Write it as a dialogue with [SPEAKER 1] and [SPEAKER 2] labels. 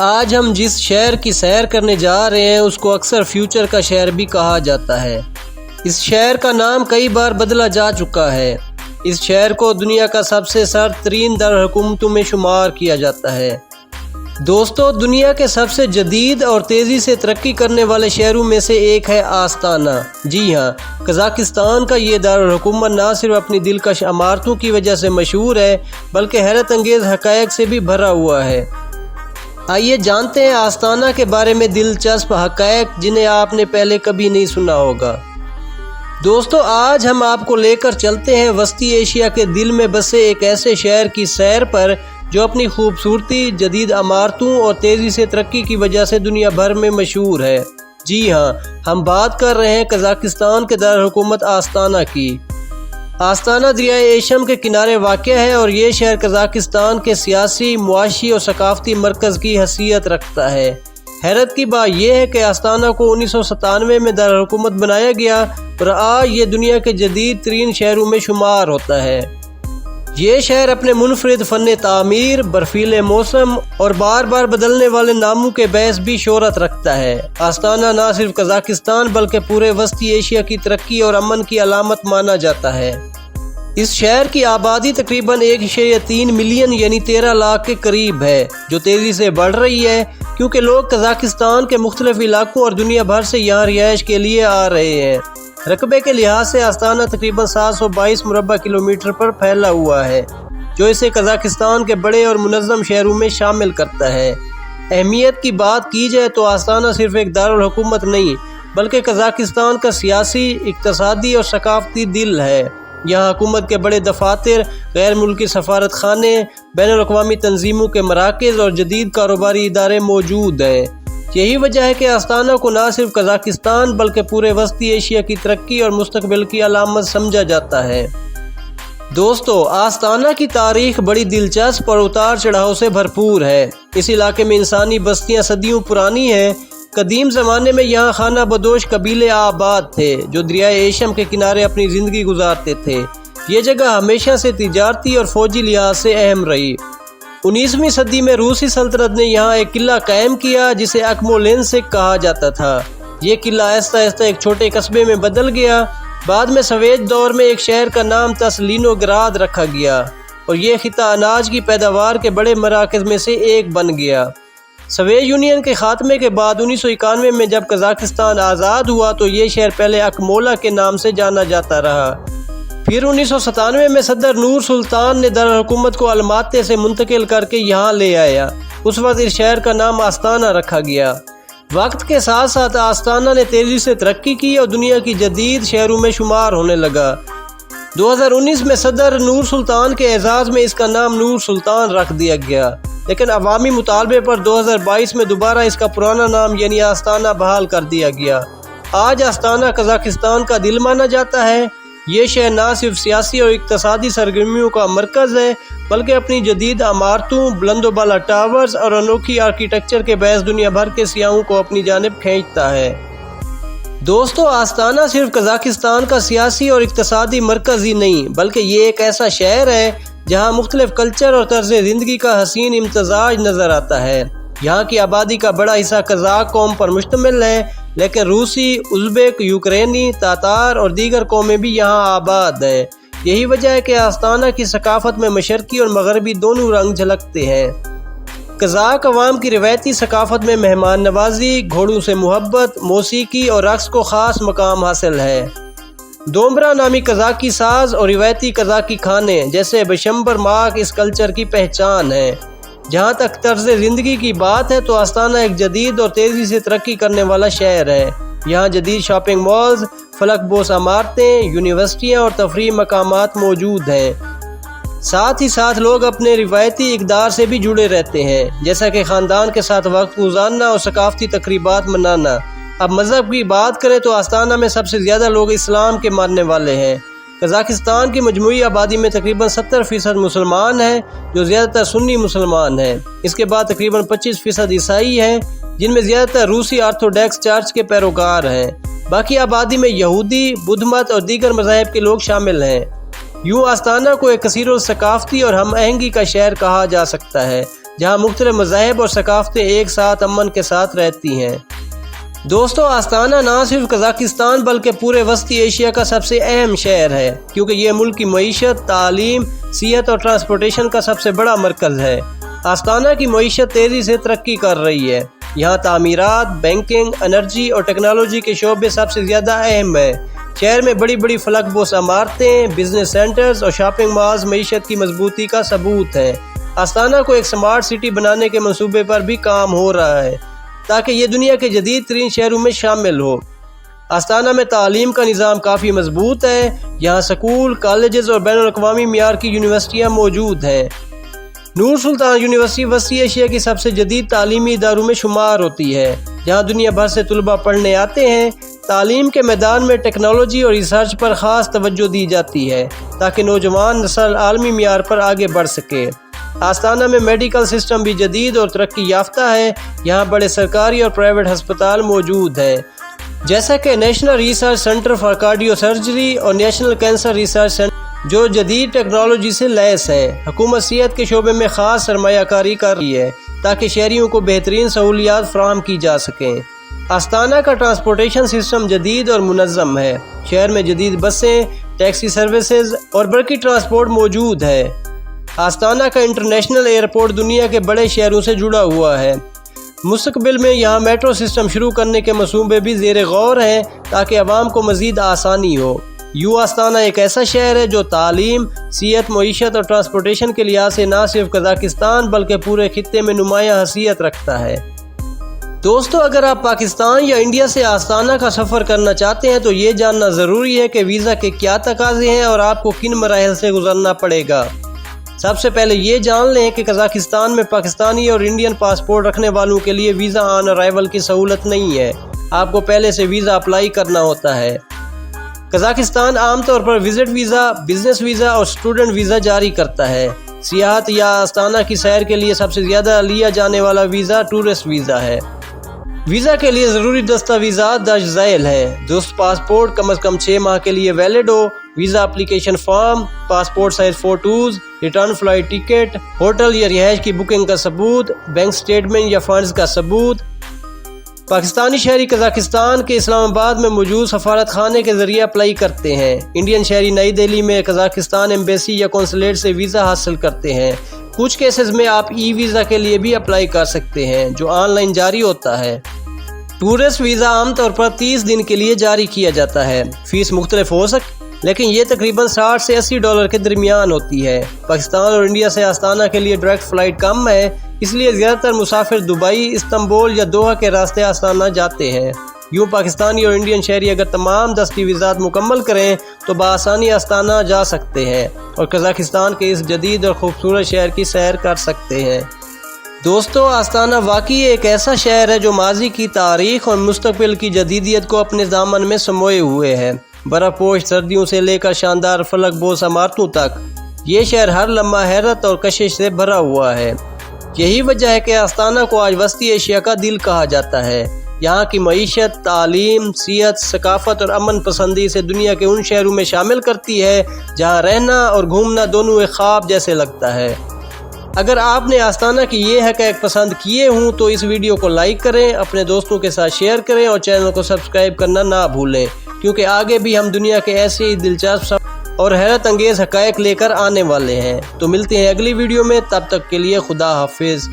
[SPEAKER 1] آج ہم جس شہر کی سیر کرنے جا رہے ہیں اس کو اکثر فیوچر کا شہر بھی کہا جاتا ہے۔ اس شہر کا نام کئی بار بدلا جا چکا ہے۔ اس شہر کو دنیا کا سب سے سرد ترین دارالحکومتوں میں شمار کیا جاتا ہے۔ دوستو، دنیا کے سب سے جدید اور تیزی سے ترقی کرنے والے شہروں میں سے ایک ہے آستانہ۔ جی ہاں، قزاقستان کا یہ دارالحکومت نہ صرف اپنی دلکش عمارتوں کی وجہ سے مشہور ہے بلکہ حیرت انگیز حقائق سے بھی بھرا ہوا ہے۔ آئیے جانتے ہیں آستانہ کے بارے میں دلچسپ حقائق جنہیں آپ نے پہلے کبھی نہیں سنا ہوگا۔ دوستو، آج ہم آپ کو لے کر چلتے ہیں وسطی ایشیا کے دل میں بسے ایک ایسے شہر کی سیر پر جو اپنی خوبصورتی، جدید عمارتوں اور تیزی سے ترقی کی وجہ سے دنیا بھر میں مشہور ہے۔ جی ہاں، ہم بات کر رہے ہیں قزاقستان کے دارالحکومت آستانہ کی۔ آستانہ دریائے ایشم کے کنارے واقع ہے اور یہ شہر قزاقستان کے سیاسی، معاشی اور ثقافتی مرکز کی حیثیت رکھتا ہے۔ حیرت کی بات یہ ہے کہ آستانہ کو 1997 میں دارالحکومت بنایا گیا اور آج یہ دنیا کے جدید ترین شہروں میں شمار ہوتا ہے۔ یہ شہر اپنے منفرد فن تعمیر، برفیلے موسم اور بار بار بدلنے والے ناموں کے باعث بھی شہرت رکھتا ہے۔ آستانہ نہ صرف قزاقستان بلکہ پورے وسطی ایشیا کی ترقی اور امن کی علامت مانا جاتا ہے۔ اس شہر کی آبادی تقریباً 1.3 ملین یعنی 13 لاکھ کے قریب ہے، جو تیزی سے بڑھ رہی ہے کیونکہ لوگ قزاقستان کے مختلف علاقوں اور دنیا بھر سے یہاں رہائش کے لیے آ رہے ہیں۔ رقبے کے لحاظ سے آستانہ تقریباً 722 مربع کلومیٹر پر پھیلا ہوا ہے، جو اسے قزاقستان کے بڑے اور منظم شہروں میں شامل کرتا ہے۔ اہمیت کی بات کی جائے تو آستانہ صرف ایک دارالحکومت نہیں بلکہ قزاقستان کا سیاسی، اقتصادی اور ثقافتی دل ہے۔ یہاں حکومت کے بڑے دفاتر، غیر ملکی سفارت خانے، بین الاقوامی تنظیموں کے مراکز اور جدید کاروباری ادارے موجود ہیں۔ یہی وجہ ہے کہ آستانہ کو نہ صرف قزاقستان بلکہ پورے وسطی ایشیا کی ترقی اور مستقبل کی علامت سمجھا جاتا ہے۔ دوستو، آستانہ کی تاریخ بڑی دلچسپ اور اتار چڑھاؤ سے بھرپور ہے۔ اس علاقے میں انسانی بستیاں صدیوں پرانی ہیں۔ قدیم زمانے میں یہاں خانہ بدوش قبیلے آباد تھے جو دریائے ایشم کے کنارے اپنی زندگی گزارتے تھے۔ یہ جگہ ہمیشہ سے تجارتی اور فوجی لحاظ سے اہم رہی۔ 19ویں صدی میں روسی سلطنت نے یہاں ایک قلعہ قائم کیا جسے اکمولینسک کہا جاتا تھا۔ یہ قلعہ آہستہ آہستہ ایک چھوٹے قصبے میں بدل گیا۔ بعد میں سوویت دور میں ایک شہر کا نام تسلینوگراد رکھا گیا اور یہ خطہ اناج کی پیداوار کے بڑے مراکز میں سے ایک بن گیا۔ سوویت یونین کے خاتمے کے بعد 1991 میں جب قزاقستان آزاد ہوا تو یہ شہر پہلے اکمولا کے نام سے جانا جاتا رہا۔ پھر 1997 میں صدر نور سلطان نے دارالحکومت کو الماتے سے منتقل کر کے یہاں لے آیا۔ اس وقت اس شہر کا نام آستانہ رکھا گیا۔ وقت کے ساتھ ساتھ آستانہ نے تیزی سے ترقی کی اور دنیا کی جدید شہروں میں شمار ہونے لگا۔ 2019 میں صدر نور سلطان کے اعزاز میں اس کا نام نور سلطان رکھ دیا گیا، لیکن عوامی مطالبے پر 2022 میں دوبارہ اس کا پرانا نام یعنی آستانہ بحال کر دیا گیا۔ آج آستانہ قزاقستان کا دل مانا جاتا ہے۔ یہ شہر نہ صرف سیاسی اور اقتصادی سرگرمیوں کا مرکز ہے بلکہ اپنی جدید عمارتوں، بلند و بالا ٹاورز اور انوکھی آرکیٹیکچر کے باعث دنیا بھر کے سیاحوں کو اپنی جانب کھینچتا ہے۔ دوستو، آستانہ صرف قزاقستان کا سیاسی اور اقتصادی مرکز ہی نہیں بلکہ یہ ایک ایسا شہر ہے جہاں مختلف کلچر اور طرز زندگی کا حسین امتزاج نظر آتا ہے۔ یہاں کی آبادی کا بڑا حصہ قزاق قوم پر مشتمل ہے، لیکن روسی، ازبک، یوکرینی، تاتار اور دیگر قومیں بھی یہاں آباد ہیں۔ یہی وجہ ہے کہ آستانہ کی ثقافت میں مشرقی اور مغربی دونوں رنگ جھلکتے ہیں۔ قزاق عوام کی روایتی ثقافت میں مہمان نوازی، گھوڑوں سے محبت، موسیقی اور رقص کو خاص مقام حاصل ہے۔ دومبرا نامی قزاقی ساز اور روایتی قزاقی کھانے جیسے بشمبر ماک اس کلچر کی پہچان ہے۔ جہاں تک طرز زندگی کی بات ہے تو آستانہ ایک جدید اور تیزی سے ترقی کرنے والا شہر ہے۔ یہاں جدید شاپنگ مالز، فلک بوس عمارتیں، یونیورسٹیاں اور تفریحی مقامات موجود ہیں۔ ساتھ ہی ساتھ لوگ اپنے روایتی اقدار سے بھی جڑے رہتے ہیں، جیسا کہ خاندان کے ساتھ وقت گزارنا اور ثقافتی تقریبات منانا۔ اب مذہب کی بات کریں تو آستانہ میں سب سے زیادہ لوگ اسلام کے ماننے والے ہیں۔ قزاقستان کی مجموعی آبادی میں تقریباً 70% مسلمان ہیں جو زیادہ تر سنی مسلمان ہیں۔ اس کے بعد تقریباً 25% عیسائی ہیں جن میں زیادہ تر روسی آرتھوڈاکس چرچ کے پیروکار ہیں۔ باقی آبادی میں یہودی، بدھ مت اور دیگر مذاہب کے لوگ شامل ہیں۔ یوں آستانہ کو ایک کثیر الثقافتی اور ہم آہنگی کا شہر کہا جا سکتا ہے، جہاں مختلف مذاہب اور ثقافتیں ایک ساتھ امن کے ساتھ رہتی ہیں۔ دوستو، آستانہ نہ صرف قزاقستان بلکہ پورے وسطی ایشیا کا سب سے اہم شہر ہے، کیونکہ یہ ملک کی معیشت، تعلیم، صحت اور ٹرانسپورٹیشن کا سب سے بڑا مرکز ہے۔ آستانہ کی معیشت تیزی سے ترقی کر رہی ہے۔ یہاں تعمیرات، بینکنگ، انرجی اور ٹیکنالوجی کے شعبے سب سے زیادہ اہم ہیں۔ شہر میں بڑی بڑی فلک بوس عمارتیں، بزنس سینٹرز اور شاپنگ مالز معیشت کی مضبوطی کا ثبوت ہیں۔ آستانہ کو ایک سمارٹ سٹی بنانے کے منصوبے پر بھی کام ہو رہا ہے تاکہ یہ دنیا کے جدید ترین شہروں میں شامل ہو۔ آستانہ میں تعلیم کا نظام کافی مضبوط ہے۔ یہاں سکول، کالجز اور بین الاقوامی معیار کی یونیورسٹیاں موجود ہیں۔ نور سلطان یونیورسٹی وسطی ایشیا کی سب سے جدید تعلیمی اداروں میں شمار ہوتی ہے، جہاں دنیا بھر سے طلباء پڑھنے آتے ہیں۔ تعلیم کے میدان میں ٹیکنالوجی اور ریسرچ پر خاص توجہ دی جاتی ہے تاکہ نوجوان نسل عالمی معیار پر آگے بڑھ سکے۔ آستانہ میں میڈیکل سسٹم بھی جدید اور ترقی یافتہ ہے۔ یہاں بڑے سرکاری اور پرائیویٹ ہسپتال موجود ہیں، جیسا کہ national research centre for cardio surgery اور نیشنل کینسر ریسرچ سینٹر، جو جدید ٹیکنالوجی سے لیس ہیں۔ حکومت صحت کے شعبے میں خاص سرمایہ کاری کر رہی ہے تاکہ شہریوں کو بہترین سہولیات فراہم کی جا سکیں۔ آستانہ کا ٹرانسپورٹیشن سسٹم جدید اور منظم ہے۔ شہر میں جدید بسیں، ٹیکسی سروسز اور برقی ٹرانسپورٹ موجود ہے۔ آستانہ کا انٹرنیشنل ایئرپورٹ دنیا کے بڑے شہروں سے جڑا ہوا ہے۔ مستقبل میں یہاں میٹرو سسٹم شروع کرنے کے منصوبے بھی زیر غور ہیں تاکہ عوام کو مزید آسانی ہو۔ آستانہ ایک ایسا شہر ہے جو تعلیم، صحت، معیشت اور ٹرانسپورٹیشن کے لحاظ سے نہ صرف قزاقستان بلکہ پورے خطے میں نمایاں حیثیت رکھتا ہے۔ دوستو، اگر آپ پاکستان یا انڈیا سے آستانہ کا سفر کرنا چاہتے ہیں تو یہ جاننا ضروری ہے کہ ویزا کے کیا تقاضے ہیں اور آپ کو کن مراحل سے گزرنا پڑے گا۔ سب سے پہلے یہ جان لیں کہ قزاقستان میں پاکستانی اور انڈین پاسپورٹ رکھنے والوں کے لیے ویزا آن ارائیول کی سہولت نہیں ہے۔ آپ کو پہلے سے ویزا اپلائی کرنا ہوتا ہے۔ قزاقستان عام طور پر وزٹ ویزا، بزنس ویزا اور اسٹوڈنٹ ویزا جاری کرتا ہے۔ سیاحت یا آستانہ کی سیر کے لیے سب سے زیادہ لیا جانے والا ویزا ٹورسٹ ویزا ہے۔ ویزا کے لیے ضروری دستاویزات درج ذیل ہیں۔ درست پاسپورٹ کم از کم 6 ماہ کے لیے ویلڈ ہو، visa application form, passport size photos, return flight ticket, hotel یا رہائش کی بکنگ کا ثبوت، بینک سٹیٹمنٹ یا فنڈز کا ثبوت۔ پاکستانی شہری قزاقستان کے اسلام آباد میں موجود سفارت خانے کے ذریعے اپلائی کرتے ہیں۔ انڈین شہری نئی دہلی میں قزاقستان ایمبیسی یا قونصلیٹ سے ویزا حاصل کرتے ہیں۔ کچھ کیسز میں آپ ای ویزا کے لیے بھی اپلائی کر سکتے ہیں، جو آن لائن جاری ہوتا ہے۔ ٹورسٹ ویزا عام طور پر 30 دن کے لیے جاری کیا جاتا ہے۔ فیس مختلف ہو سکتی لیکن یہ تقریباً $60 سے $80 کے درمیان ہوتی ہے۔ پاکستان اور انڈیا سے آستانہ کے لیے ڈائریکٹ فلائٹ کم ہے، اس لیے زیادہ تر مسافر دبئی، استنبول یا دوحہ کے راستے آستانہ جاتے ہیں۔ یوں پاکستانی اور انڈین شہری اگر تمام دستاویزات مکمل کریں تو بآسانی آستانہ جا سکتے ہیں اور قزاقستان کے اس جدید اور خوبصورت شہر کی سیر کر سکتے ہیں۔ دوستو، آستانہ واقعی ایک ایسا شہر ہے جو ماضی کی تاریخ اور مستقبل کی جدیدیت کو اپنے دامن میں سموئے ہوئے ہے۔ برف پوش سردیوں سے لے کر شاندار فلک بوس عمارتوں تک، یہ شہر ہر لمحہ حیرت اور کشش سے بھرا ہوا ہے۔ یہی وجہ ہے کہ آستانہ کو آج وسطی ایشیا کا دل کہا جاتا ہے۔ یہاں کی معیشت، تعلیم، صحت، ثقافت اور امن پسندی سے دنیا کے ان شہروں میں شامل کرتی ہے جہاں رہنا اور گھومنا دونوں ایک خواب جیسے لگتا ہے۔ اگر آپ نے آستانہ کی یہ حقائق پسند کیے ہوں تو اس ویڈیو کو لائک کریں، اپنے دوستوں کے ساتھ شیئر کریں اور چینل کو سبسکرائب کرنا نہ بھولیں، کیونکہ آگے بھی ہم دنیا کے ایسے ہی دلچسپ اور حیرت انگیز حقائق لے کر آنے والے ہیں۔ تو ملتے ہیں اگلی ویڈیو میں، تب تک کے لیے خدا حافظ۔